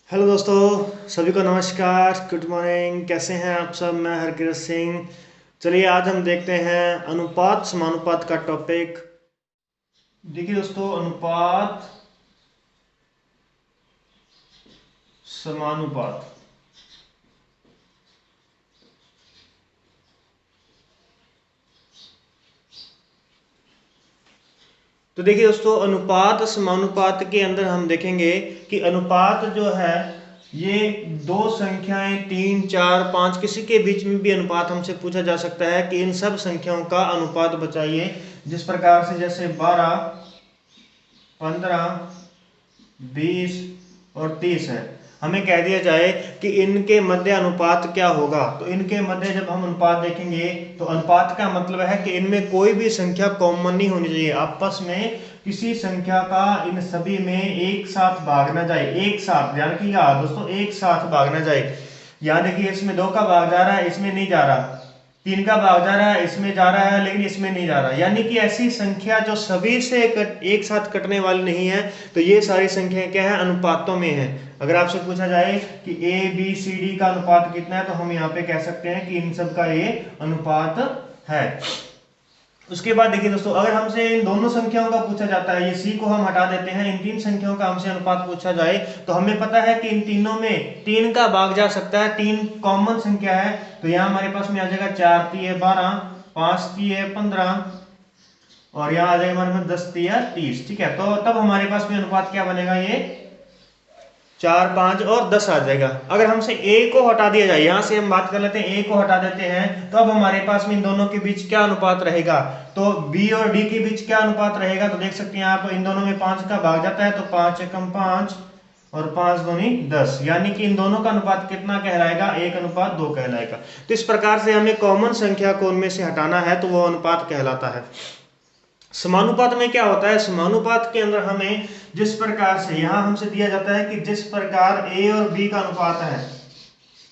Hello दोस्तों, सभी को नमस्कार, गुड मॉर्निंग। कैसे हैं आप सब? मैं हरकिरत सिंह। चलिए आज हम देखते हैं अनुपात समानुपात का टॉपिक। देखिए दोस्तों, अनुपात समानुपात। तो देखिए दोस्तों, अनुपात समानुपात के अंदर हम देखेंगे कि अनुपात जो है ये दो संख्याएं, 3, 4, 5 किसी के बीच में भी अनुपात हमसे पूछा जा सकता है कि इन सब संख्याओं का अनुपात बताइए। जिस प्रकार से जैसे 12, 15, 20 और 30 है। हमें कह दिया जाए कि इनके मध्य अनुपात क्या होगा, तो इनके मध्य जब हम अनुपात देखेंगे तो अनुपात का मतलब है कि इनमें कोई भी संख्या कॉमन नहीं होनी चाहिए। आपस में किसी संख्या का इन सभी में एक साथ भाग ना जाए। एक साथ ध्यान रखिएगा दोस्तों, एक साथ भाग ना जाए। यहाँ देखिए, इसमें 2 का भाग जा रहा है, इसमें नहीं जा रहा। 3 का भाग जा रहा है, इसमें जा रहा है लेकिन इसमें नहीं जा रहा। यानी कि ऐसी संख्या जो सभी से एक साथ कटने वाली नहीं है, तो ये सारी संख्याएं क्या है, अनुपातों में है। अगर आपसे पूछा जाए कि ए बी सी डी का अनुपात कितना है, तो हम यहाँ पे कह सकते हैं कि इन सब का ये अनुपात है। उसके बाद देखिए दोस्तों, अगर हमसे इन दोनों संख्याओं का पूछा जाता है, ये सी को हम हटा देते हैं, इन 3 संख्याओं का हमसे अनुपात पूछा जाए, तो हमें पता है कि इन तीनों में 3 का भाग जा सकता है। 3 कॉमन संख्या है, तो यहाँ हमारे पास में आ जाएगा 4 3 12, 5 3 15 और यहाँ आ जाएगा हमारे पास 10 3 30। ठीक है, तो तब हमारे पास में अनुपात क्या बनेगा, ये 4 5 और 10 आ जाएगा। अगर हमसे a को हटा दिया जाए, यहां से हम बात कर लेते हैं, a को हटा देते हैं, तो अब हमारे पास में इन दोनों के बीच क्या अनुपात रहेगा, तो b और d के बीच क्या अनुपात रहेगा। तो देख सकते हैं आप, इन दोनों में 5 का भाग जाता है, तो 5 एकम 5 और 5 दूनी 10, यानी कि इन दोनों का अनुपात कितना कहलाएगा, 1:2 कहलाएगा। तो इस प्रकार से हमें कॉमन संख्या को उनमें से हटाना है, तो वो अनुपात कहलाता है। समानुपात में क्या होता है, समानुपात के अंदर हमें जिस प्रकार से यहां हमसे दिया जाता है कि जिस प्रकार ए और बी का अनुपात है,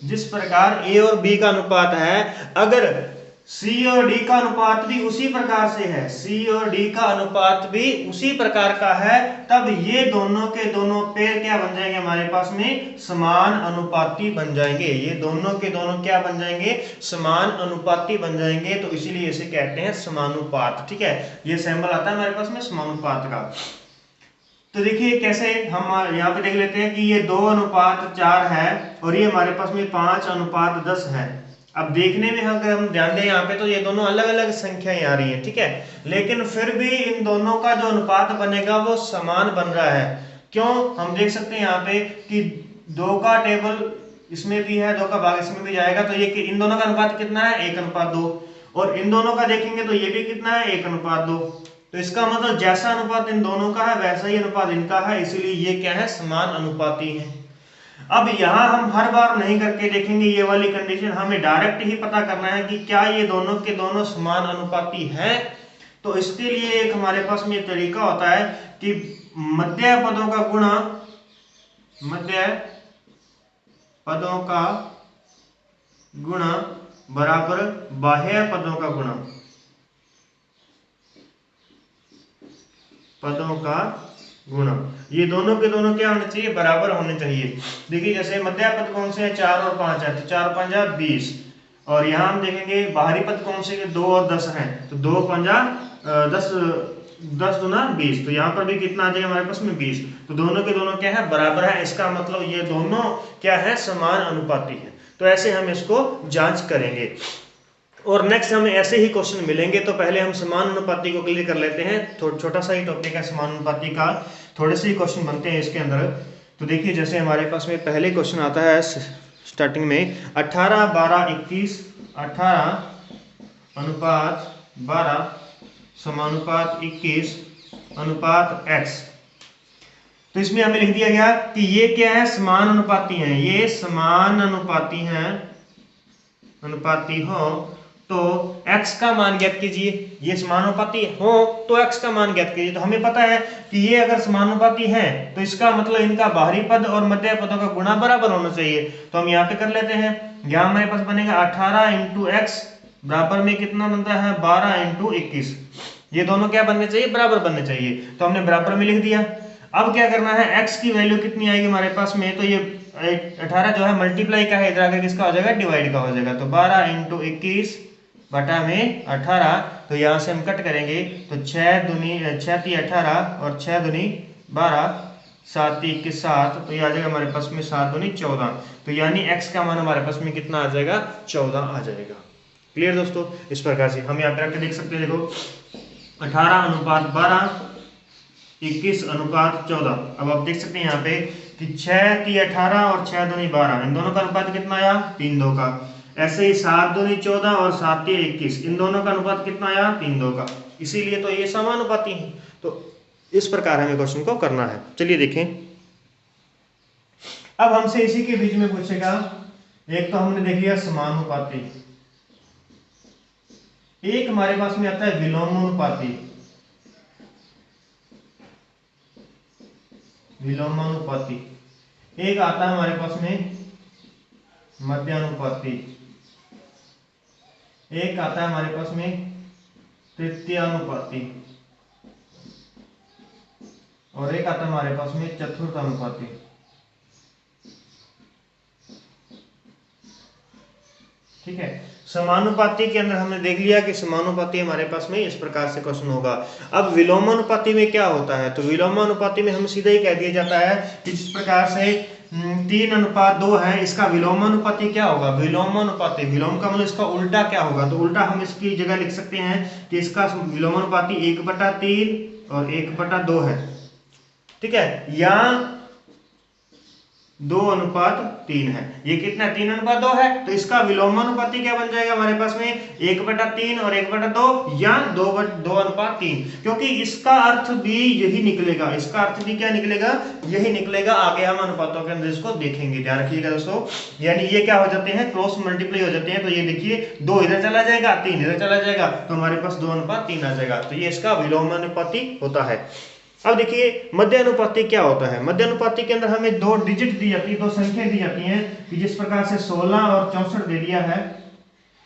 जिस प्रकार ए और बी का अनुपात है, अगर सी और डी का अनुपात भी उसी प्रकार से है, सी और डी का अनुपात भी उसी प्रकार का है, तब ये दोनों के दोनों पेड़ क्या बन जाएंगे, हमारे पास में समान अनुपाती बन जाएंगे। ये दोनों के दोनों क्या बन जाएंगे, समान अनुपाती बन जाएंगे। तो इसीलिए इसे कहते हैं समानुपात। ठीक है, ये सिंबल आता है हमारे पास में समानुपात का। तो देखिए कैसे, हम यहाँ पे देख लेते हैं कि ये 2:4 है और ये हमारे पास में 5:10 है। अब देखने में अगर हम ध्यान दें यहाँ पे, तो ये दोनों अलग अलग संख्याएं आ रही हैं। ठीक है, लेकिन फिर भी इन दोनों का जो अनुपात बनेगा वो समान बन रहा है। क्यों, हम देख सकते हैं यहाँ पे कि 2 का टेबल इसमें भी है, 2 का भाग इसमें भी जाएगा, तो ये इन दोनों का अनुपात कितना है, 1:2। और इन दोनों का देखेंगे तो ये भी कितना है, 1:2। तो इसका मतलब जैसा अनुपात इन दोनों का है वैसा ही अनुपात इनका है, इसीलिए ये क्या है, समान अनुपाती है। अब यहां हम हर बार नहीं करके देखेंगे ये वाली कंडीशन, हमें डायरेक्ट ही पता करना है कि क्या ये दोनों के दोनों समान अनुपाती हैं। तो इसके लिए एक हमारे पास में तरीका होता है कि मध्य पदों का गुणा, मध्य पदों का गुणा बराबर बाह्य पदों का गुणा, पदों का गुणा। ये दोनों के दोनों क्या होने चाहिए, बराबर होने चाहिए। देखिए जैसे मध्य पद कौन से है, 4 और 5 है, तो 4 5 20। और यहाँ हम देखेंगे बाहरी पद कौन से, 2 और 10 हैं, तो 2 5 10, 10 दूना 20। तो यहाँ पर भी कितना आ जाएगा हमारे पास में, 20। तो दोनों के दोनों क्या है, बराबर है। इसका मतलब ये दोनों क्या है, समान अनुपाती है। तो ऐसे हम इसको जांच करेंगे और नेक्स्ट हमें ऐसे ही क्वेश्चन मिलेंगे। तो पहले हम समान अनुपाती को क्लियर कर लेते हैं। छोटा सा ही टॉपिक है समान अनुपाती का, थोड़े से ही क्वेश्चन बनते हैं इसके अंदर। तो देखिए जैसे हमारे पास में पहले क्वेश्चन आता है स्टार्टिंग में, 18 12 21, 18 अनुपात 12 समानुपात 21 अनुपात x। तो इसमें हमें लिख दिया गया कि ये क्या है, समान अनुपाती हैं। ये समान अनुपाती हैं, अनुपाती हो तो x का मान ज्ञात कीजिए। ये समानुपाती हो तो x का मान ज्ञात कीजिए। तो हमें पता है कि ये अगर समानुपाती हैं तो इसका मतलब इनका बाहरी पद और मध्य पदों का गुणा बराबर होना चाहिए। तो हम यहाँ पे कर लेते हैं, यहाँ हमारे पास बनेगा 18 × x बराबर में कितना बनता है, 12 × 21। ये दोनों क्या बनने चाहिए, बराबर बनने चाहिए। तो हमने बराबर में लिख दिया। अब क्या करना है, x की वैल्यू कितनी आएगी हमारे पास में, तो ये 18 जो है मल्टीप्लाई का है, इधर आकर किसका हो जाएगा, डिवाइड का हो जाएगा। तो 12 × 21 बटा में 18, तो यहाँ से हम कट करेंगे तो 6 दूनी 6 × 18 और 6 दूनी 12, 7 × 21 7, तो ये आ जाएगा हमारे पास में 7 दूनी 14। तो यानी x का मान हमारे पास में कितना आ जाएगा, 14 आ जाएगा। क्लियर दोस्तों, इस प्रकार से हम यहाँ पे रख के देख सकते हैं। देखो 18:12, 21:14। अब आप देख सकते हैं यहाँ पे कि 6 × 18 और 6 दूनी 12, इन दोनों का अनुपात कितना आया, 3:2 का। ऐसे ही 7 दूनी 14 और 7 × 21, इन दोनों का अनुपात कितना आया, 3:2 का। इसीलिए तो ये समानुपाती हैं। तो इस प्रकार हमें क्वेश्चन को करना है। चलिए देखें, अब हमसे इसी के बीच में पूछेगा, एक तो हमने देख लिया समानुपाती, एक हमारे पास में आता है विलोमानुपाती। विलोमानुपाती एक आता है हमारे पास में मध्यानुपाती, एक आता है हमारे पास में तृतीयानुपाती, और एक आता है हमारे पास में चतुर्थानुपाती। ठीक है, समानुपाती के अंदर हमने देख लिया कि समानुपाती हमारे पास में इस प्रकार से क्वेश्चन होगा। अब विलोमानुपाती में क्या होता है, तो विलोमानुपाती में हम सीधा ही कह दिया जाता है कि जिस प्रकार से 3:2 है, इसका विलोमानुपाती क्या होगा, विलोमानुपाती, विलोम का मतलब इसका उल्टा क्या होगा, तो उल्टा हम इसकी जगह लिख सकते हैं कि इसका विलोमानुपाती 1/3 और 1/2 है। ठीक है, या 2:3 है। ये कितना 3:2 है, तो इसका विलोमानुपाती क्या बन जाएगा हमारे पास में 1/3 और 1/2 या 2:3, क्योंकि इसका अर्थ भी यही निकलेगा, इसका अर्थ भी क्या निकलेगा, यही निकलेगा। आगे हम अनुपातों के अंदर इसको देखेंगे, ध्यान रखिएगा दोस्तों। यानी ये क्या हो जाते हैं, क्रॉस मल्टीप्लाई हो जाते हैं। तो ये देखिए 2 इधर चला जाएगा, 3 इधर चला जाएगा, तो हमारे पास 2:3 आ जाएगा। तो ये इसका विलोमानुपाती होता है। अब देखिए मध्यानुपाती क्या होता है। मध्यानुपाती के अंदर हमें 2 डिजिट दी जाती है, 2 संख्याएं दी जाती हैं कि जिस प्रकार से 16 और 64 दे दिया है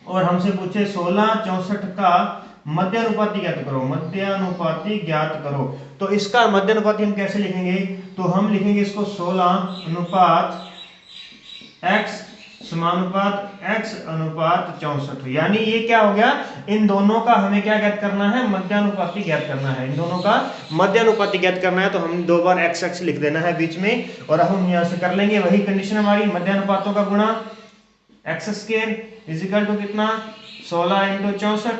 और हमसे पूछे 16 64 का मध्यानुपाती ज्ञात करो, मध्यानुपाती ज्ञात करो। तो इसका मध्यानुपाती हम कैसे लिखेंगे, तो हम लिखेंगे इसको 16 अनुपात x समानुपात x अनुपात 64। यानी ये क्या हो गया, इन दोनों का हमें क्या ज्ञात करना है, मध्यानुपाती ज्ञात करना है। इन दोनों का मध्यानुपाती ज्ञात करना है, तो हम 2 बार x x लिख देना है बीच में, और अब हम यहां से कर लेंगे वही कंडीशन हमारी, मध्यानुपातों का गुणा x² इजिकल टू कितना 16 × 64।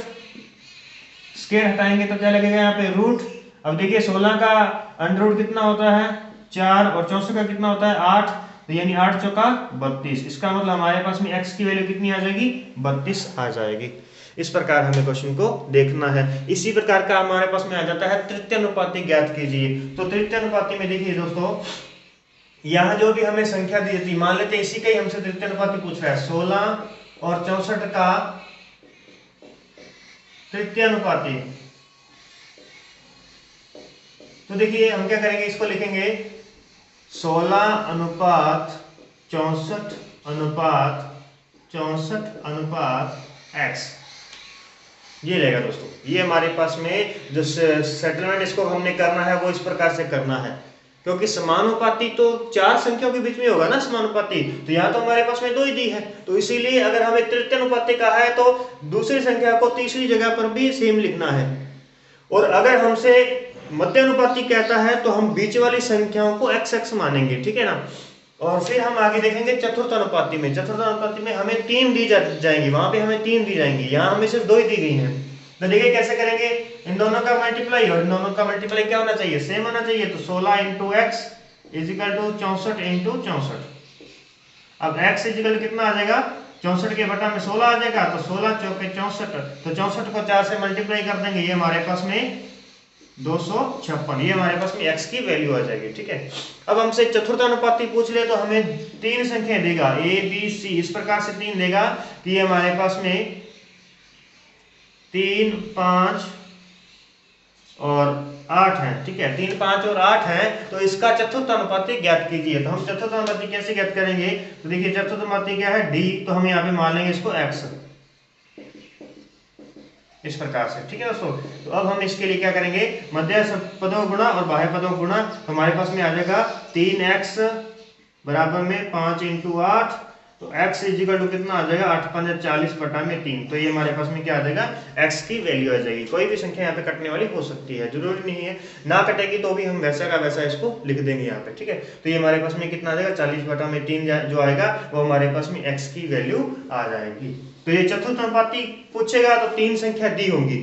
स्क्वायर हटाएंगे तो क्या लगेगा यहाँ पे रूट। अब देखिए 16 का अंडर रूट कितना होता है 4 और 64 का कितना होता है 8, तो यानी 8 चौका 32। इसका मतलब हमारे पास में x की वैल्यू कितनी आ जाएगी 32 आ जाएगी। इस प्रकार हमें क्वेश्चन को देखना है। इसी प्रकार का हमारे पास में आ जाता है तृतीय अनुपाती ज्ञात कीजिए। तो तृतीय अनुपाती में देखिए दोस्तों, यहाँ जो भी हमें संख्या दी जाती, मान लेते हैं इसी का ही हमसे तृतीय अनुपाती पूछ रहा है 16 और 64 का तृतीय अनुपाती। तो देखिए हम क्या करेंगे, इसको लिखेंगे 16 अनुपात 64 अनुपात x, ये रहेगा दोस्तों। ये हमारे पास में जो सेटलमेंट इसको हमने करना है वो इस प्रकार से करना है, क्योंकि समानुपाती तो 4 संख्याओं के बीच में होगा ना समानुपाती, तो यहाँ तो हमारे पास में 2 ही दी है, तो इसीलिए अगर हमें तृतीय अनुपाती कहा है तो दूसरी संख्या को तीसरी जगह पर भी सेम लिखना है। और अगर हमसे मध्यानुपाती कहता है तो हम बीच वाली संख्याओं को x मानेंगे, ठीक है ना। और फिर हम आगे देखेंगे चतुर्थ अनुपाती में। चतुर्थ अनुपाती में हमें 3 दी जाएंगी, वहां पे हमें 3 दी जाएंगी, यहाँ हमें सिर्फ 2 ही दी गई हैं। तो देखिए कैसे करेंगे, इन दोनों का मल्टीप्लाई, और इन दोनों का मल्टीप्लाई क्या होना चाहिए, सेम होना चाहिए। तो 16 × x इजिकल टू 64 × 64। अब x इजिकल कितना आ जाएगा 64 के बटा में 16 आ जाएगा, तो 16 चौके 64, तो 64 को 4 से मल्टीप्लाई कर देंगे, ये हमारे पास में 256, ये हमारे पास में x की वैल्यू आ जाएगी। ठीक है, अब हमसे चतुर्थ अनुपाती पूछ ले तो हमें 3 संख्या देगा a b c, इस प्रकार से 3 देगा कि ये हमारे पास में 3 5 और 8 है। ठीक है, 3 5 और 8 है, तो इसका चतुर्थ अनुपाती ज्ञात कीजिए। तो हम चतुर्थ अनुपाती कैसे ज्ञात करेंगे, तो देखिए चतुर्थ अनुपाती क्या है d, तो हम यहाँ पे मान लेंगे इसको x, इस प्रकार से। ठीक है दोस्तों, तो अब हम इसके लिए क्या करेंगे, मध्य पदों गुणा और बाह्य पदों गुणा, तो हमारे पास में आ जाएगा 3x बराबर में 5 इंटू 8, तो x इजिकल टू कितना आ जाएगा 8 5 40 बटा में 3। तो ये हमारे पास में क्या आ जाएगा x की वैल्यू आ जाएगी। कोई भी संख्या यहाँ पे कटने वाली हो सकती है, जरूरी नहीं है ना कटेगी तो भी हम वैसा का वैसा इसको लिख देंगे यहाँ पे, ठीक है। तो ये हमारे पास में कितना आ जाएगा 40 बटा में 3 जो आएगा वो हमारे पास में x की वैल्यू आ जाएगी। तो ये चतुर्थ अनुपाती पूछेगा तो 3 संख्या दी होंगी,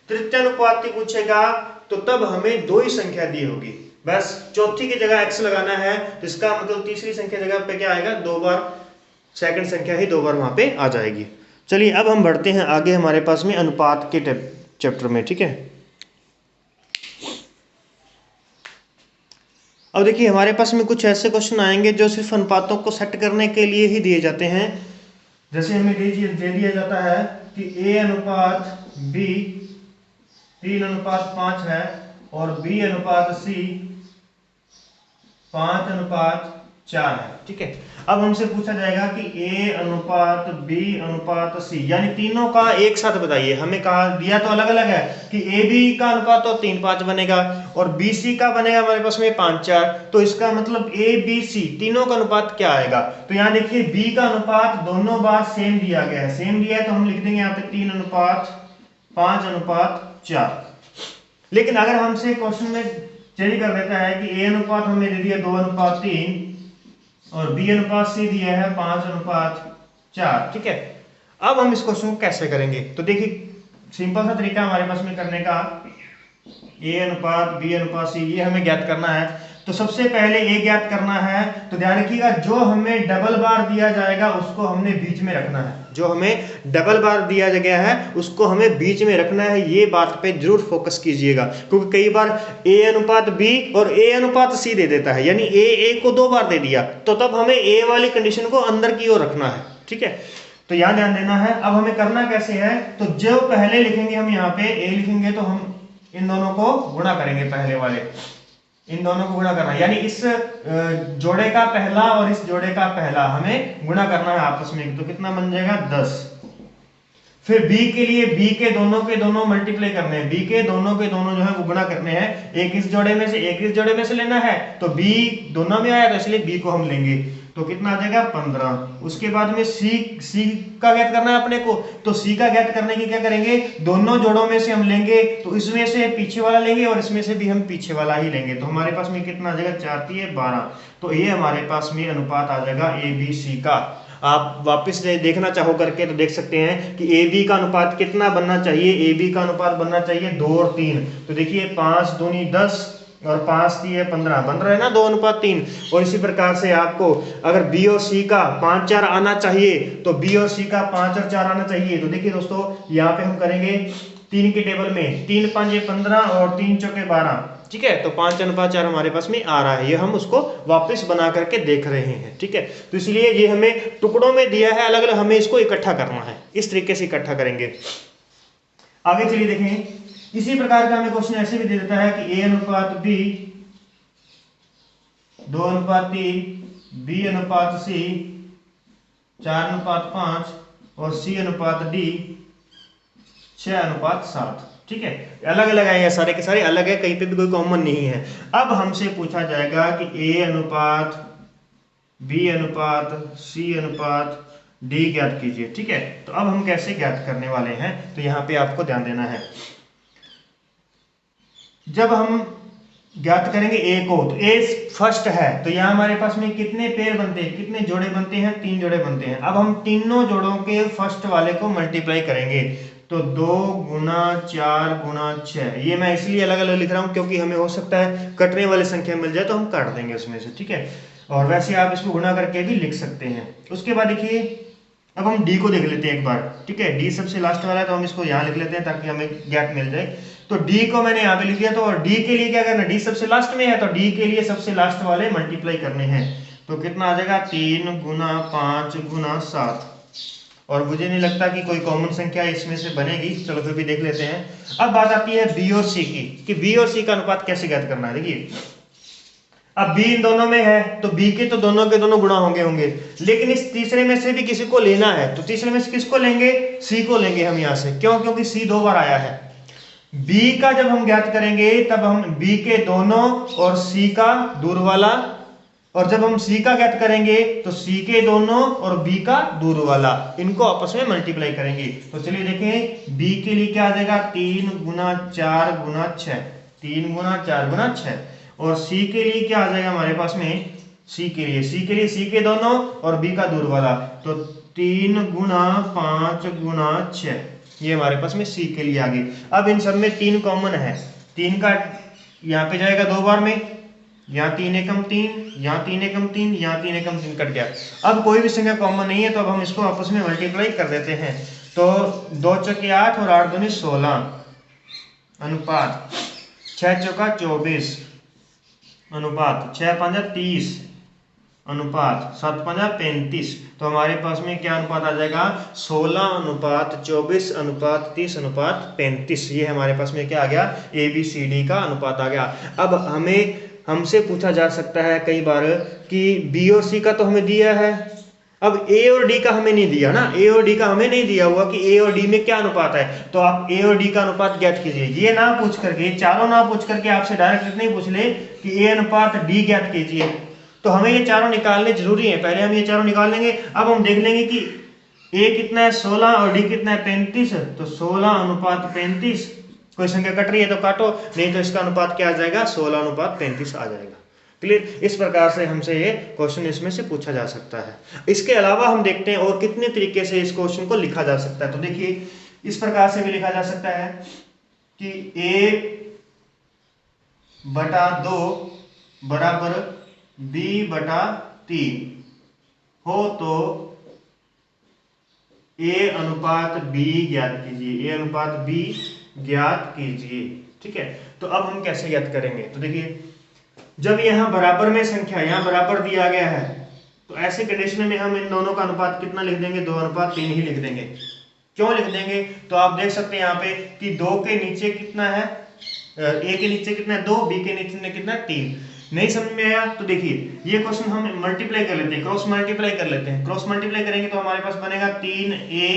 तृतीय अनुपाती पूछेगा तो तब हमें 2 ही संख्या दी होगी, बस चौथी की जगह x लगाना है, तो इसका मतलब तीसरी संख्या जगह पे क्या आएगा 2 बार सेकंड संख्या ही 2 बार वहां पे आ जाएगी। चलिए अब हम बढ़ते हैं आगे हमारे पास में अनुपात के चैप्टर में, ठीक है। अब देखिए हमारे पास में कुछ ऐसे क्वेश्चन आएंगे जो सिर्फ अनुपातों को सेट करने के लिए ही दिए जाते हैं। जैसे हमें दे दिया जाता है कि a अनुपात b 3:5 है और b अनुपात c 5:4 है, ठीक है। अब हमसे पूछा जाएगा कि a अनुपात b अनुपात c यानी तीनों का एक साथ बताइए। हमें कहा दिया तो अलग अलग है कि a b का अनुपात तो 3:5 बनेगा और b c का बनेगा हमारे पास में 5:4, तो इसका मतलब a b c तीनों का अनुपात क्या आएगा। तो यहाँ देखिए b का अनुपात दोनों बार सेम दिया गया है, सेम दिया है तो हम लिख देंगे यहाँ पे 3:5:4। लेकिन अगर हमसे क्वेश्चन में चेंज कर देता है कि a अनुपात हमें दे दिया 2:3 और b अनुपात c दिया है 5:4, ठीक है। अब हम इस क्वेश्चन को कैसे करेंगे, तो देखिए सिंपल सा तरीका हमारे पास में करने का, a अनुपात b अनुपात c ये हमें ज्ञात करना है। तो सबसे पहले a ज्ञात करना है, तो ध्यान रखिएगा जो हमें डबल बार दिया जाएगा उसको हमने बीच में रखना है, जो हमें डबल बार दिया गया है उसको हमें बीच में रखना है। ये बात पे जरूर फोकस कीजिएगा, क्योंकि कई बार a अनुपात b और a अनुपात c दे देता है, यानी a को 2 बार दे दिया, तो तब हमें a वाली कंडीशन को अंदर की ओर रखना है, ठीक है। तो यहाँ ध्यान देना है। अब हमें करना कैसे है, तो जो पहले लिखेंगे हम यहाँ पे a लिखेंगे तो हम इन दोनों को गुणा करेंगे, पहले वाले इन दोनों को गुणा करना, यानी इस जोड़े का पहला और इस जोड़े का पहला हमें गुणा करना है आपस में, तो कितना बन जाएगा 10। फिर b के लिए b के दोनों मल्टीप्लाई करने हैं, b के दोनों जो है वो गुणा करने हैं, एक इस जोड़े में से एक इस जोड़े में से लेना है, तो b दोनों में आया तो इसलिए b को हम लेंगे, तो कितना आ जाएगा 15। उसके बाद में c का ज्ञात करना है अपने को, तो c का ज्ञात करने की क्या करेंगे, दोनों जोड़ों में से हम लेंगे, तो इसमें से पीछे वाला लेंगे और इसमें से भी हम पीछे वाला ही लेंगे, तो हमारे पास में कितना आ जाएगा 4 × 12। तो ये हमारे पास में अनुपात आ जाएगा a b c का। आप वापस से देखना चाहो करके तो देख सकते हैं कि ए बी का अनुपात कितना बनना चाहिए, ए बी का अनुपात बनना चाहिए 2 और 3। तो देखिए 5 दूनी 10 और 5 3 15 बन रहा है ना 2:3। और इसी प्रकार से आपको अगर बी और सी का 5:4 आना चाहिए तो बी और सी का 5 और 4 आना चाहिए। तो देखिए दोस्तों यहाँ पे हम करेंगे 3 के टेबल में 3 5 15 और 3 4 12, ठीक है। तो 5:4 हमारे पास में आ रहा है, ये हम उसको वापस बना करके देख रहे हैं, ठीक है। तो इसलिए ये हमें टुकड़ों में दिया है अलग अलग, हमें इसको इकट्ठा करना है, इस तरीके से इकट्ठा करेंगे। आगे चलिए देखें, इसी प्रकार का हमें क्वेश्चन ऐसे भी दे देता है कि a अनुपात b 2:3, b अनुपात c 4:5 और c अनुपात d 6:7, ठीक है। अलग अलग है, ये सारे के सारे अलग है, कहीं पे भी कोई कॉमन नहीं है। अब हमसे पूछा जाएगा कि a अनुपात b अनुपात c अनुपात d ज्ञात कीजिए, ठीक है। तो अब हम कैसे ज्ञात करने वाले हैं, तो यहाँ पे आपको ध्यान देना है। जब हम ज्ञात करेंगे a को, तो a फर्स्ट है, तो यहाँ हमारे पास में कितने पेयर बनते हैं, कितने जोड़े बनते हैं, 3 जोड़े बनते हैं। अब हम तीनों जोड़ों के फर्स्ट वाले को मल्टीप्लाई करेंगे, तो 2 × 4 × 6। ये मैं इसलिए अलग अलग लिख रहा हूँ क्योंकि हमें हो सकता है कटने वाली संख्या मिल जाए तो हम काट देंगे उसमें से, ठीक है। और वैसे आप इसको गुणा करके भी लिख सकते हैं। उसके बाद देखिए अब हम d को देख लेते हैं एक बार, ठीक है। d सबसे लास्ट वाला है तो हम इसको यहाँ लिख लेते हैं ताकि हमें ज्ञात मिल जाए। तो d को मैंने यहाँ पे लिख दिया, तो और d के लिए क्या करना है, d सबसे लास्ट में है तो d के लिए सबसे लास्ट वाले मल्टीप्लाई करने हैं, तो कितना आ जाएगा 3 × 5 × 7। और मुझे नहीं लगता कि कोई कॉमन संख्या इसमें से बनेगी, चलो फिर भी देख लेते हैं। अब बात आती है b और c की, कि b और c का अनुपात कैसे ज्ञात करना है। देखिए अब b इन दोनों में है तो b के तो दोनों के दोनों गुणा होंगे, लेकिन इस तीसरे में से भी किसी को लेना है, तो तीसरे में से किसको लेंगे, c को लेंगे हम यहाँ से। क्यों, क्योंकि c 2 बार आया है। b का जब हम ज्ञात करेंगे तब हम b के दोनों और c का दूर वाला और जब हम सी का ज्ञात करेंगे तो सी के दोनों और बी का दूर वाला, इनको आपस में मल्टीप्लाई करेंगे। तो चलिए देखें, बी के लिए क्या आ जाएगा, 3 गुना 4 गुना 6, 3 गुना 4 गुना 6। और सी के लिए क्या आ जाएगा हमारे पास में, सी के लिए सी के दोनों और बी का दूर वाला, तो 3 गुना 5 गुना 6, ये हमारे पास में सी के लिए आ गई। अब इन सब में 3 कॉमन है, 3 का यहाँ पे जाएगा 2 बार में, यहाँ 3 एकम 3, यहाँ 3 एकम 3, यहाँ 3 एकम 3 कट गया। अब कोई भी संख्या कॉमन नहीं है तो अब हम इसको आपस में मल्टीप्लाई कर देते हैं। तो 2 चौके 8 और 8 दूनी 16 अनुपात 6 चौका 24 अनुपात 6 पंजा 30 अनुपात 7 पंजा 35। तो हमारे पास में क्या अनुपात आ जाएगा, 16 अनुपात 24 अनुपात 30 अनुपात 35। ये हमारे पास में क्या आ गया, ABCD का अनुपात आ गया। अब हमसे पूछा जा सकता है कई बार कि बी और सी का तो हमें दिया है, अब ए और डी का हमें नहीं दिया ना, ए और डी का हमें नहीं दिया हुआ कि ए और डी में क्या अनुपात है। तो आप ए और डी का अनुपात ज्ञात कीजिए, ये ना पूछ करके, चारों ना पूछ करके आपसे डायरेक्ट इतना ही पूछ ले कि ए अनुपात डी ज्ञात कीजिए, तो हमें ये चारों निकालने जरूरी है। पहले हम ये चारों निकाल लेंगे। अब हम देख लेंगे कि ए कितना है 16 और डी कितना है 35, तो 16 अनुपात 35, कोई संख्या कट रही है तो काटो, नहीं तो इसका अनुपात क्या आ जाएगा, 16 अनुपात 35 आ जाएगा। क्लियर। इस प्रकार से हमसे ये क्वेश्चन इसमें से पूछा जा सकता है। इसके अलावा हम देखते हैं और कितने तरीके से इस क्वेश्चन को लिखा जा सकता है। तो देखिए, इस प्रकार से भी लिखा जा सकता है कि a बटा 2 बराबर b बटा 3 हो तो a अनुपात b ज्ञात कीजिए, a अनुपात b ज्ञात कीजिए। ठीक है, तो अब हम कैसे ज्ञात करेंगे, तो देखिए, जब यहाँ बराबर में संख्या, यहाँ बराबर दिया गया है, तो ऐसे कंडीशन में हम इन दोनों का अनुपात कितना लिख देंगे, 2 अनुपात 3 ही लिख देंगे। क्यों लिख देंगे, तो आप देख सकते हैं यहाँ पे कि 2 के नीचे कितना है, a के नीचे कितना है 2, b के नीचे कितना है 3। नहीं समझ में आया तो देखिए, ये क्वेश्चन हम मल्टीप्लाई कर लेते हैं, क्रॉस मल्टीप्लाई कर लेते हैं। क्रॉस मल्टीप्लाई करेंगे तो हमारे पास बनेगा 3a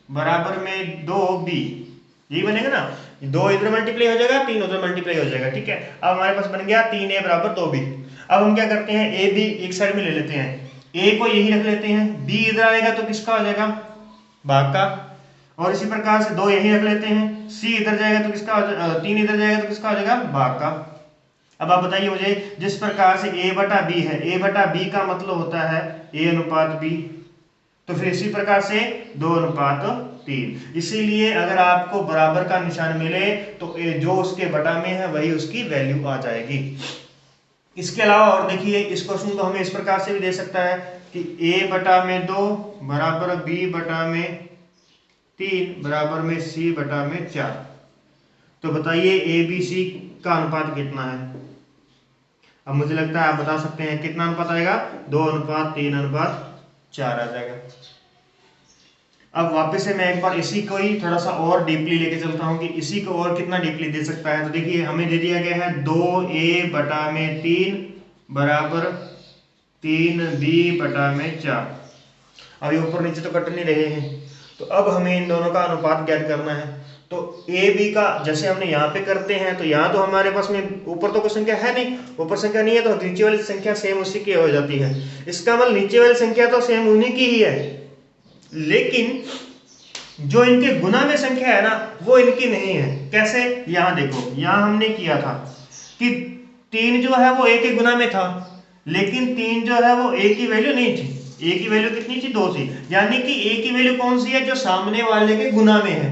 बराबर में 2b, यही बनेगा ना, 2 इधर मल्टीप्लाई हो जाएगा, 3 उधर मल्टीप्लाई हो जाएगा। ठीक है, अब हमारे पास बन गया 3a बराबर 2b। अब हम क्या करते हैं, a b एक साइड में ले लेते हैं, a को यही रख लेते हैं, b इधर आएगा तो किसका हो जाएगा, भाग का, और इसी प्रकार से 2 यही रख लेते हैं, c इधर जाएगा तो किसका, 3 इधर जाएगा तो किसका हो जाएगा, भाग का। अब आप बताइए मुझे, जिस प्रकार से a बटा b है, a बटा b का मतलब होता है a अनुपात b, तो फिर इसी प्रकार से 2 अनुपात 3। इसीलिए अगर आपको बराबर का निशान मिले तो जो उसके बटा में है वही उसकी वैल्यू आ जाएगी। इसके अलावा और देखिए, इस क्वेश्चन को हमें इस प्रकार से भी दे सकता है कि a बटा में 2 बराबर b बटा में 3 बराबर में c बटा में 4। तो बताइए ABC का अनुपात कितना है। अब मुझे लगता है आप बता सकते हैं कितना अनुपात आएगा, 2 अनुपात 3 अनुपात 4 आ जाएगा। अब वापस से मैं एक बार इसी को ही थोड़ा सा और डीपली लेके चलता हूं कि इसी को और कितना डीपली दे सकता है। तो देखिए, हमें दे दिया गया है 2a बटा में 3 बराबर 3b बटा में 4। अब ये ऊपर नीचे तो कट नहीं रहे हैं, तो अब हमें इन दोनों का अनुपात ज्ञात करना है। तो a b का जैसे हमने यहाँ पे करते हैं, तो यहाँ तो हमारे पास में ऊपर तो कोई संख्या है नहीं, ऊपर संख्या नहीं है तो नीचे वाली संख्या सेम उसी की हो जाती है। इसका मतलब नीचे वाली संख्या तो सेम उन्हीं की ही है, लेकिन जो इनके गुना में संख्या है ना वो इनकी नहीं है। कैसे, यहाँ देखो, यहाँ हमने किया था कि 3 जो है वो a के गुना में था, लेकिन 3 जो है वो a की वैल्यू नहीं थी। a की वैल्यू कितनी थी, 2 थी, यानी कि a की वैल्यू कौन सी है, जो सामने वाले के गुना में है,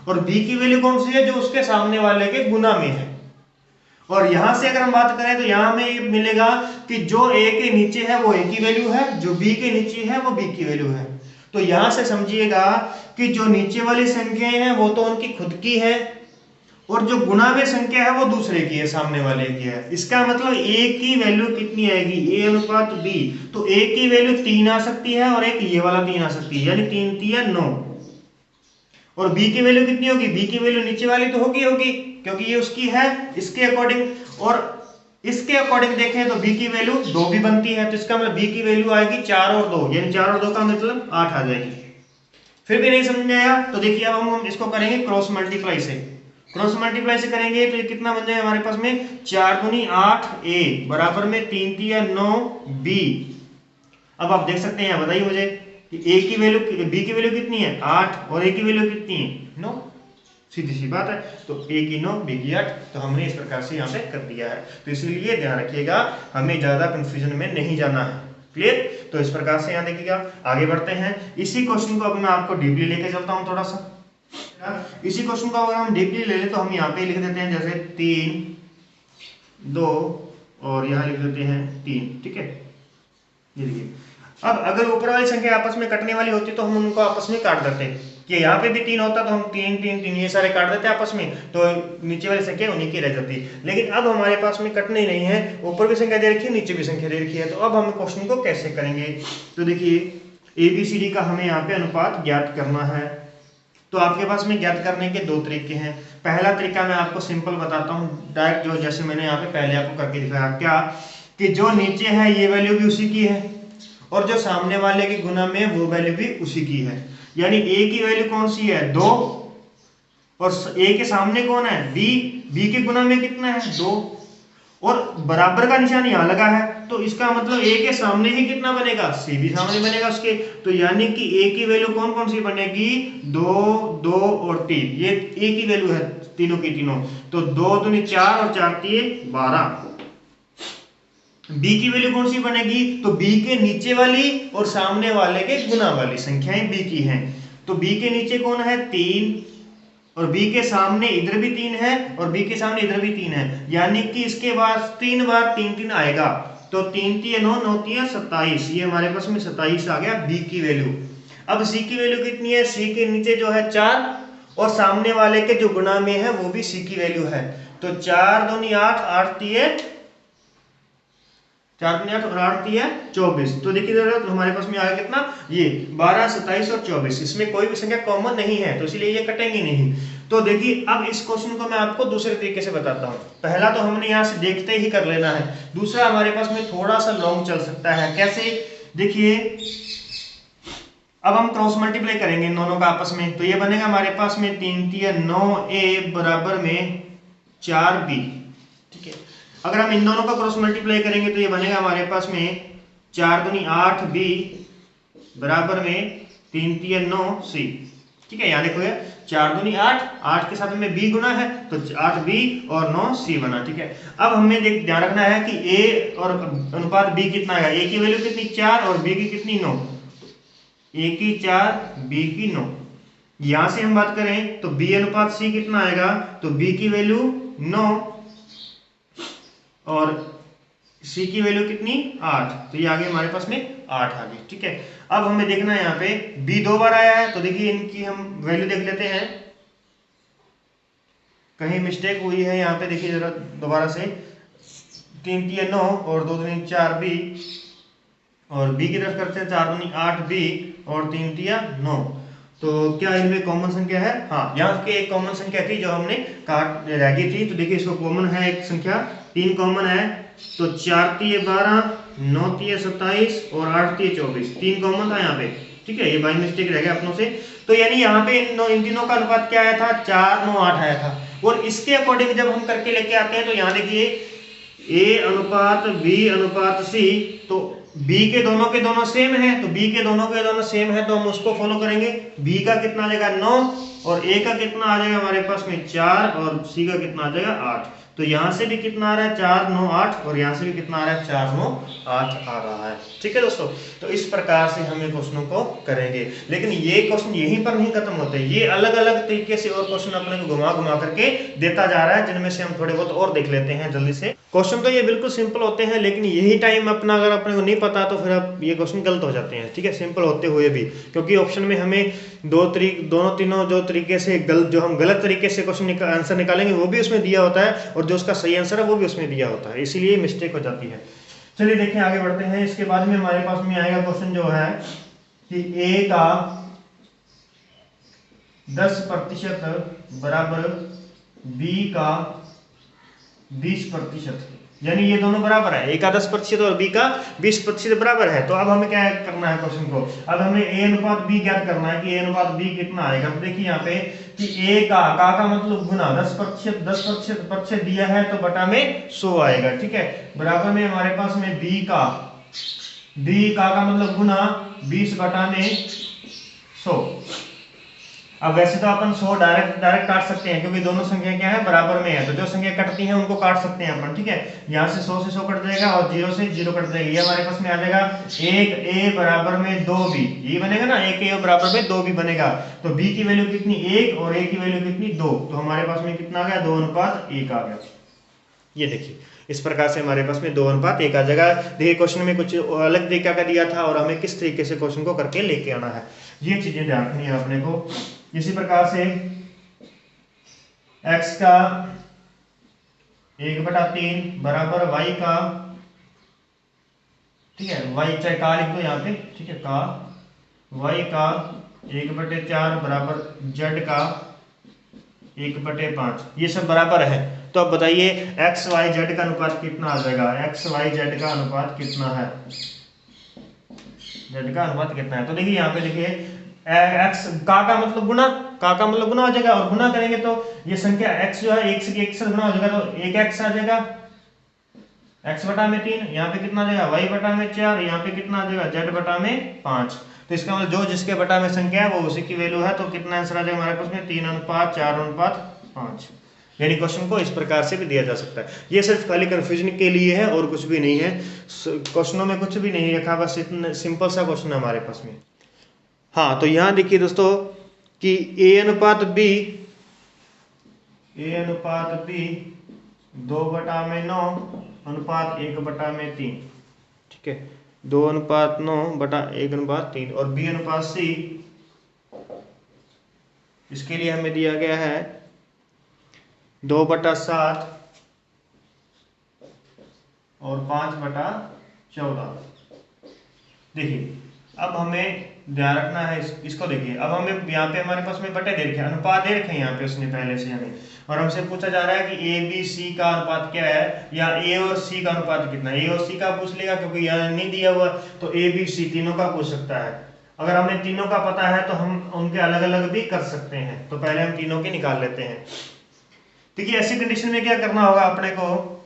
और b की वैल्यू कौन सी है, जो उसके सामने वाले के गुना में है। और यहां से अगर हम बात करें तो यहां हमें ये मिलेगा कि जो a के नीचे है वो a की वैल्यू है, जो b के नीचे है वो b की वैल्यू है। तो यहां से समझिएगा कि जो नीचे वाली संख्याएं हैं वो तो उनकी खुद की है, और जो गुना में संख्या है वो दूसरे की है, सामने वाले की है। इसका मतलब a की वैल्यू कितनी आएगी, a अनुपात b, तो a की वैल्यू 3 आ सकती है और एक ये वाला 3 आ सकती है, यानी 3 3 9। और b की वैल्यू कितनी होगी, b की वैल्यू नीचे वाली तो होगी क्योंकि ये उसकी है, इसके अकॉर्डिंग। और इसके अकॉर्डिंग देखें तो b की वैल्यू 2 भी बनती है, तो इसका मतलब b की वैल्यू आएगी 4 और 2, यानी 4 और 2 का मतलब 8 आ जाएगी। फिर भी नहीं समझ में आया तो देखिए, अब हम इसको करेंगे क्रॉस मल्टीप्लाई से। क्रॉस मल्टीप्लाई से करेंगे तो ये कितना बन जाएगा हमारे पास में 4 दूनी 8 ए बराबर में 3 तिया 9 बी। अब आप देख सकते हैं यहाँ बताइए मुझे कि ए की वैल्यू बी की वैल्यू कितनी है 8 और ए की वैल्यू कितनी है 9, सीधी सी बात है। तो ए की 9 बी की 8, तो हमने इस प्रकार से यहाँ पे कर दिया है। तो इसीलिए ध्यान रखिएगा हमें ज्यादा कंफ्यूजन में नहीं जाना है। क्लियर? तो इस प्रकार से यहाँ देखिएगा आगे बढ़ते हैं। इसी क्वेश्चन को अब मैं आपको डीपली लेके चलता हूँ थोड़ा सा। इसी क्वेश्चन को अगर हम डीपली ले लें तो हम यहाँ पे लिख देते हैं जैसे 3 2 और यहाँ लिख देते हैं 3। ठीक है, ये देखिए अब अगर ऊपर वाली संख्या आपस में कटने वाली होती तो हम उनको आपस में काट देते कि यहाँ पे भी 3 होता तो हम 3 3 3 ये सारे काट देते आपस में, तो नीचे वाली संख्या उन्हीं की रह जाती। लेकिन अब हमारे पास में कटने नहीं है, ऊपर भी संख्या दे रखी है नीचे भी संख्या दे रखी है। तो अब हम क्वेश्चन को कैसे करेंगे? तो देखिए ABCD का हमें यहाँ पे अनुपात ज्ञात करना है। तो आपके पास में ज्ञात करने के 2 तरीके हैं। पहला तरीका मैं आपको सिंपल बताता हूँ डायरेक्ट, जो जैसे मैंने यहाँ पे पहले आपको करके दिखाया, क्या कि जो नीचे है ये वैल्यू भी उसी की है और जो सामने वाले के गुना में वो वैल्यू भी उसी की है। यानी ए की वैल्यू कौन सी है 2 और ए के सामने कौन है बी, बी के गुना में कितना है 2 और बराबर का निशान यहाँ लगा है, तो इसका मतलब ए के सामने ही कितना बनेगा सी भी सामने बनेगा उसके। तो यानी कि ए की वैल्यू कौन कौन सी बनेगी 2 2 और 3, ये ए की वैल्यू है तीनों की तीनों। तो 2 दूनी 4 और 4 3 12। बी की वैल्यू कौन सी बनेगी? तो बी के नीचे वाली और सामने वाले के गुना वाली संख्याएं बी की हैं। तो बी के नीचे कौन है 3 और बी के सामने इधर भी 3 है और बी के सामने इधर भी 3 है, यानी कि इसके बाद 3 बार 3 3 आएगा। तो 3 3 9 9 3 27, ये हमारे पास में 27 आ गया बी की वैल्यू। अब सी की वैल्यू कितनी है? सी के नीचे जो है 4 और सामने वाले के जो गुना में है वो भी सी की वैल्यू है। तो 4 दूनी 8 8 3 4 दूनी 8 और 8 3 24। तो देखिए जरा तो हमारे पास में आया कितना ये 12 27 और 24, इसमें कोई भी संख्या कॉमन नहीं है तो इसलिए ये कटेंगे नहीं। तो देखिए अब इस क्वेश्चन को मैं आपको दूसरे तरीके से बताता हूँ। पहला तो हमने यहाँ से देखते ही कर लेना है, दूसरा हमारे पास में थोड़ा सा लॉन्ग चल सकता है। कैसे? देखिए अब हम क्रॉस मल्टीप्लाई करेंगे इन दोनों का आपस में, तो ये बनेगा हमारे पास में 3 3 9a बराबर में 4b। ठीक है, अगर हम इन दोनों का क्रॉस मल्टीप्लाई करेंगे तो ये बनेगा हमारे पास में 4 दूनी 8b बराबर में 3 3 9c। ठीक है, यहाँ देखो ये 4 दूनी 8, 8 के साथ में b गुना है तो 8b और 9c बना। ठीक है, अब हमें ध्यान रखना है कि a और अनुपात b कितना आएगा। a की वैल्यू कितनी 4 और b की कितनी 9, a की 4 b की 9। यहां से हम बात करें तो b अनुपात c कितना आएगा, तो b की वैल्यू 9 और c की वैल्यू कितनी 8, तो ये आगे हमारे पास में 8 आ गई। ठीक है, अब हमें देखना है यहाँ पे b 2 बार आया है, तो देखिए इनकी हम वैल्यू देख लेते हैं, कहीं मिस्टेक हुई है यहाँ पे। देखिए जरा दोबारा से 3 3 9 और 2 दूनी 4b और b की तरफ करते हैं 4 दूनी 8b और 3 3 9। तो क्या इनमें कॉमन संख्या है? हाँ, यहाँ के एक कॉमन संख्या थी जो हमने काट रह गई थी, तो देखिए इसको कॉमन है एक संख्या 3 कॉमन है, तो 4 3 12 9 3 27 और 8 3 24, 3 कॉमन था यहाँ पे। ठीक है, ये बाई मिस्टेक रह गया अपनों से। तो यानी यहाँ पे इन तीनों का अनुपात क्या आया था 4 9 8 आया था। और इसके अकॉर्डिंग जब हम करके लेके आते हैं तो यहाँ देखिए a अनुपात b अनुपात c, तो b के दोनों सेम है, तो b के दोनों सेम है तो हम उसको फॉलो करेंगे। b का कितना आ जाएगा 9 और a का कितना आ जाएगा हमारे पास में 4 और c का कितना आ जाएगा 8। तो यहाँ से भी कितना आ रहा है 4 9 8 और यहाँ से भी कितना आ रहा है 4 9 8 आ रहा है। ठीक है दोस्तों, तो इस प्रकार से हम क्वेश्चनों को करेंगे। लेकिन ये क्वेश्चन यहीं पर नहीं खत्म होते, ये अलग अलग तरीके से और क्वेश्चन अपने को घुमा घुमा करके देता जा रहा है, जिनमें से हम थोड़े बहुत और देख लेते हैं जल्दी से। क्वेश्चन तो ये बिल्कुल सिंपल होते हैं, लेकिन यही टाइम अपना अगर अपने को नहीं पता तो फिर अब ये क्वेश्चन गलत हो जाते हैं। ठीक है, सिंपल होते हुए भी, क्योंकि ऑप्शन में हमें दोनों तीनों जो तरीके से जो हम गलत तरीके से क्वेश्चन आंसर निकालेंगे वो भी उसमें दिया होता है और जो उसका सही आंसर है वो भी उसमें दिया होता है, इसीलिए मिस्टेक हो जाती है। चलिए देखें आगे बढ़ते हैं। इसके बाद में हमारे पास में आएगा क्वेश्चन जो है कि a का 10% बराबर b का 20%। यानी ये दोनों बराबर है, ए का 10% और बी का 20% बराबर है। तो अब हमें क्या करना है क्वेश्चन को, अब हमें ए अनुपात बी ज्ञात करना है कि ए अनुपात बी कितना आएगा। तो देखिए यहाँ पे कि ए का मतलब गुना 10% दिया है तो बटा में 100 आएगा, ठीक है। बराबर में हमारे पास में बी का मतलब गुना 20 बटा में 100। अब वैसे तो अपन 100 डायरेक्ट काट सकते हैं क्योंकि दोनों संख्या क्या है, बराबर में है, तो जो संख्या कटती है उनको काट सकते हैं अपन, ठीक है। यहाँ से 100 से 100 कट जाएगा और 0 से 0 कट जाएगा। ये हमारे पास में आ जाएगा 1a बराबर में 2b, ये बनेगा ना, 1a बराबर में 2b बनेगा। तो b की वैल्यू कितनी 1 और a की वैल्यू कितनी 2, तो हमारे पास में कितना आ गया 2:1 आ गया। ये देखिए इस प्रकार से हमारे पास में 2:1 आ जाएगा। देखिए क्वेश्चन में कुछ अलग तरीका का दिया था और हमें किस तरीके से क्वेश्चन को करके लेके आना है, ये चीजें ध्यान रखनी है अपने को। इसी प्रकार से x का 1/3 बराबर y का, ठीक है, y चाहे का लिख दो यहाँ पे, ठीक है, का y का 1/4 बराबर z का 1/5, ये सब बराबर है। तो अब बताइए x y z का अनुपात कितना आ जाएगा, x y z का अनुपात कितना है, z का अनुपात कितना है। तो देखिए यहाँ पे देखिए x का मतलब गुना, का मतलब गुना हो जाएगा और गुना करेंगे तो ये संख्या x जो है 1 से गुना हो जाएगा, तो 1x आ जाएगा x बटा में 3, यहाँ पे कितना आ जाएगा y बटा में 4, यहाँ पे कितना आ जाएगा z बटा में 5। तो इसका मतलब जो जिसके बटा में संख्या है वो उसी की वैल्यू है। तो कितना आंसर आ जाएगा हमारे पास में 3:4:5। यानी क्वेश्चन को इस प्रकार से भी दिया जा सकता है। ये सिर्फ खाली कंफ्यूजन के लिए है और कुछ भी नहीं है, क्वेश्चनों में कुछ भी नहीं रखा, बस इतना सिंपल सा क्वेश्चन है हमारे पास में। हाँ, तो यहाँ देखिए दोस्तों कि a अनुपात b 2/9 अनुपात 1/3, ठीक है, 2:9/1/3 और b अनुपात c, इसके लिए हमें दिया गया है 2/7 और 5/14। देखिए अब हमें ध्यान रखना है इसको। देखिए अब हमें यहाँ पे हमारे पास में बटे दे रखे, अनुपात दे रखे हैं यहाँ पे उसने पहले से हमें, और हमसे पूछा जा रहा है कि ए बी सी का अनुपात क्या है, या ए और सी का अनुपात कितना है। ए और सी का पूछ लेगा क्योंकि यहाँ नहीं दिया हुआ, तो ए बी सी तीनों का पूछ सकता है। अगर हमें तीनों का पता है तो हम उनके अलग अलग भी कर सकते हैं, तो पहले हम तीनों के निकाल लेते हैं। देखिए ऐसी कंडीशन में क्या करना होगा अपने को,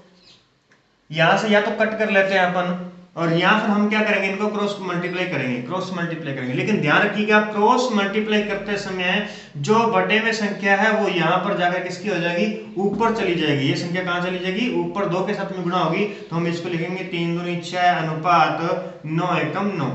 यहाँ से या तो कट कर लेते हैं अपन, और यहाँ फिर हम क्या करेंगे, इनको क्रॉस मल्टीप्लाई करेंगे। लेकिन ध्यान रखिएगा क्रॉस मल्टीप्लाई करते समय जो बटे में संख्या है वो यहाँ पर जाकर किसकी हो जाएगी, ऊपर चली जाएगी। ये संख्या कहाँ चली जाएगी, ऊपर 2 के साथ में गुणा होगी, तो हम इसको लिखेंगे 3 दूनी 6 अनुपात 9 एकम 9,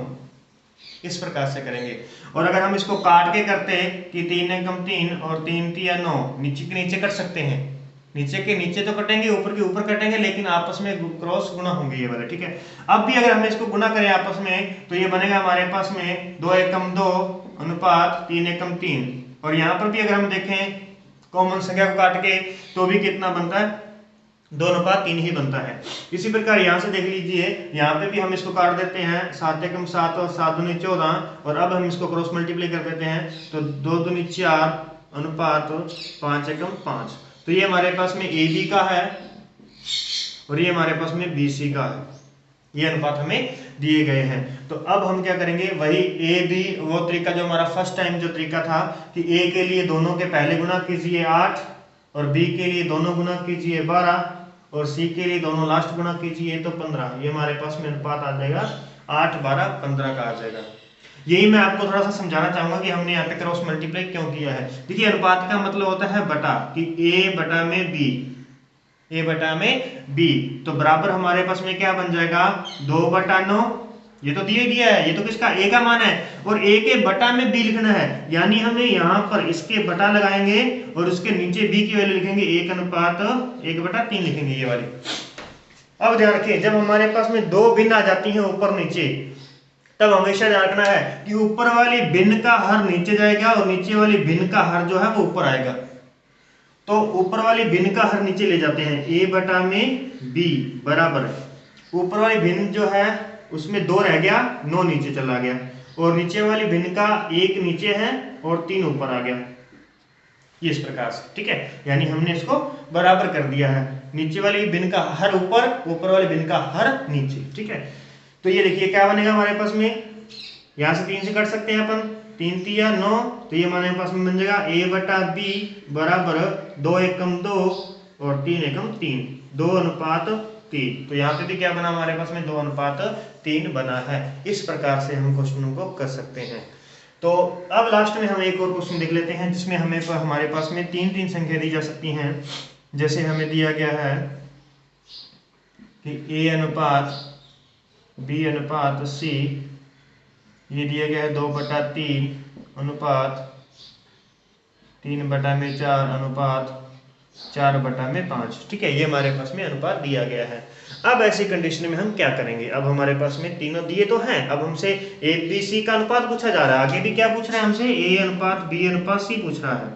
इस प्रकार से करेंगे। और अगर हम इसको काट के करते कि 3 एकम 3 और 3 3 9, नीचे के नीचे कट सकते हैं, नीचे के नीचे तो कटेंगे, ऊपर के ऊपर कटेंगे, लेकिन आपस में क्रॉस गुना होंगे ये वाले, ठीक है। अब भी अगर हम इसको गुना करें आपस में तो ये बनेगा हमारे पास में 2 एकम 2 अनुपात 3 एकम 3, और यहाँ पर भी अगर हम देखें कॉमन संख्या को काट के तो भी कितना बनता है, 2:3 ही बनता है। इसी प्रकार यहाँ से देख लीजिए, यहाँ पे भी हम इसको काट देते हैं 7 एकम 7 और 7 दूनी 14, और अब हम इसको क्रॉस मल्टीप्लाई कर देते हैं तो 2 दूनी 4 अनुपात 5 एकम 5। तो ये हमारे पास में ए बी का है और ये हमारे पास में बी सी का है, ये अनुपात हमें दिए गए हैं। तो अब हम क्या करेंगे, वही ए बी वो तरीका जो हमारा फर्स्ट टाइम जो तरीका था कि ए के लिए दोनों के पहले गुना कीजिए 8, और बी के लिए दोनों गुना कीजिए 12, और सी के लिए दोनों लास्ट गुना कीजिए तो 15। ये हमारे पास में अनुपात आ जाएगा 8 12 15 का आ जाएगा। यही मैं आपको थोड़ा सा समझाना चाहूंगा कि हमने यहाँ पे क्रॉस मल्टीप्लाई क्यों किया है। देखिए अनुपात का मतलब होता है बटा, कि a बटा में b, तो बराबर हमारे पास में क्या बन जाएगा 2/9, ये तो दिया है, ये तो किसका a का मान है, और a के बटा में b लिखना है, यानी हमें यहाँ पर इसके बटा लगाएंगे और उसके नीचे b की वैल्यू लिखेंगे 1:1/3 लिखेंगे ये वाली। अब ध्यान रखिए जब हमारे पास में दो भिन्न आ जाती हैं ऊपर नीचे, तब हमेशा ध्यान रखना है कि ऊपर वाली भिन्न का हर नीचे जाएगा और नीचे वाली भिन्न का हर जो है वो ऊपर आएगा। तो ऊपर वाली भिन्न का हर नीचे ले जाते हैं, a बटा में b बराबर ऊपर वाली भिन्न जो है उसमें 2 रह गया, 9 नीचे चला गया, और नीचे वाली भिन्न का 1 नीचे है और 3 ऊपर आ गया। ये इस प्रकार से, ठीक है, यानी हमने इसको बराबर कर दिया है, नीचे वाली बिन का हर ऊपर, ऊपर वाले बिन का हर नीचे, ठीक है। तो ये देखिए क्या बनेगा हमारे पास में, यहाँ से 3 से कट सकते हैं अपन, 3 तिया 9, तो ये हमारे पास में बन जाएगा a बटा b बराबर 2 एकम 2 और 3 एकम 3, 2:3। तो यहाँ पे भी क्या बना हमारे पास में, 2:3 बना है। इस प्रकार से हम क्वेश्चनों को कर सकते हैं। तो अब लास्ट में हम एक और क्वेश्चन देख लेते हैं जिसमें हमारे पास में 3 संख्या दी जा सकती हैं। जैसे हमें दिया गया है कि a अनुपात b अनुपात c, ये दिया गया है 2/3 अनुपात 3/4 अनुपात 4/5, ठीक है, ये हमारे पास में अनुपात दिया गया है। अब ऐसी कंडीशन में हम क्या करेंगे, अब हमारे पास में तीनों दिए तो हैं, अब हमसे ए बी सी का अनुपात पूछा जा रहा है, आगे भी क्या पूछ रहा है हमसे, ए अनुपात बी अनुपात सी पूछ रहा है।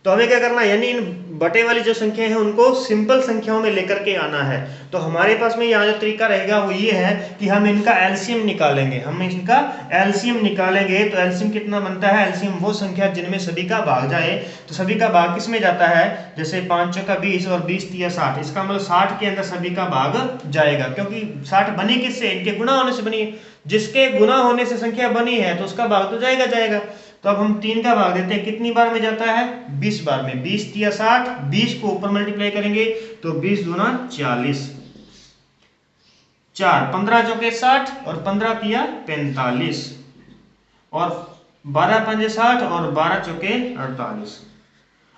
तो हमें क्या करना है, यानी इन बटे वाली जो संख्या है उनको सिंपल संख्याओं में लेकर के आना है। तो हमारे पास में यहाँ जो तरीका रहेगा वो ये है कि हम इनका एलसीएम निकालेंगे, हम इनका एलसीएम निकालेंगे। तो एलसीएम कितना बनता है, एलसीएम वो संख्या जिनमें सभी का भाग जाए। तो सभी का भाग किस में जाता है, जैसे 5 चौका 20 और 20 तिया 60, इसका मतलब 60 के अंदर सभी का भाग जाएगा, क्योंकि 60 बनी किससे, इनके गुणा होने से बनी, जिसके गुणा होने से संख्या बनी है तो उसका भाग तो जाएगा। तो अब हम 3 का भाग देते हैं, कितनी बार में जाता है, 20 बार में, 20 तिया 60, 20 को ऊपर मल्टीप्लाई करेंगे तो 20 दूना 40, 4 15 चौके 60 और 15 तिया 45 और 12 पंजे 60 और 12 चौके 48।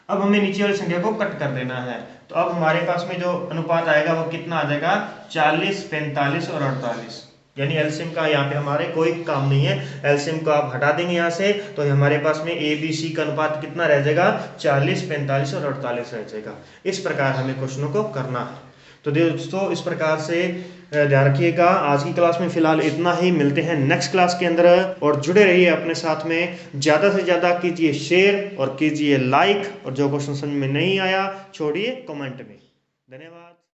अब हमें नीचे वाली संख्या को कट कर देना है। तो अब हमारे पास में जो अनुपात आएगा वो कितना आ जाएगा, 40, 45 और 48, यानी एलसीएम का यहाँ पे हमारे कोई काम नहीं है। एलसीएम को आप हटा देंगे यहाँ से, तो हमारे पास में ए बी सी का अनुपात कितना रह जाएगा, 40, 45 और 48 रह जाएगा। इस प्रकार हमें क्वेश्चनों को करना है। तो दोस्तों इस प्रकार से ध्यान रखिएगा। आज की क्लास में फिलहाल इतना ही, मिलते हैं नेक्स्ट क्लास के अंदर, और जुड़े रहिए अपने साथ में। ज़्यादा से ज़्यादा कीजिए शेयर और कीजिए लाइक, और जो क्वेश्चन समझ में नहीं आया छोड़िए कमेंट में। धन्यवाद।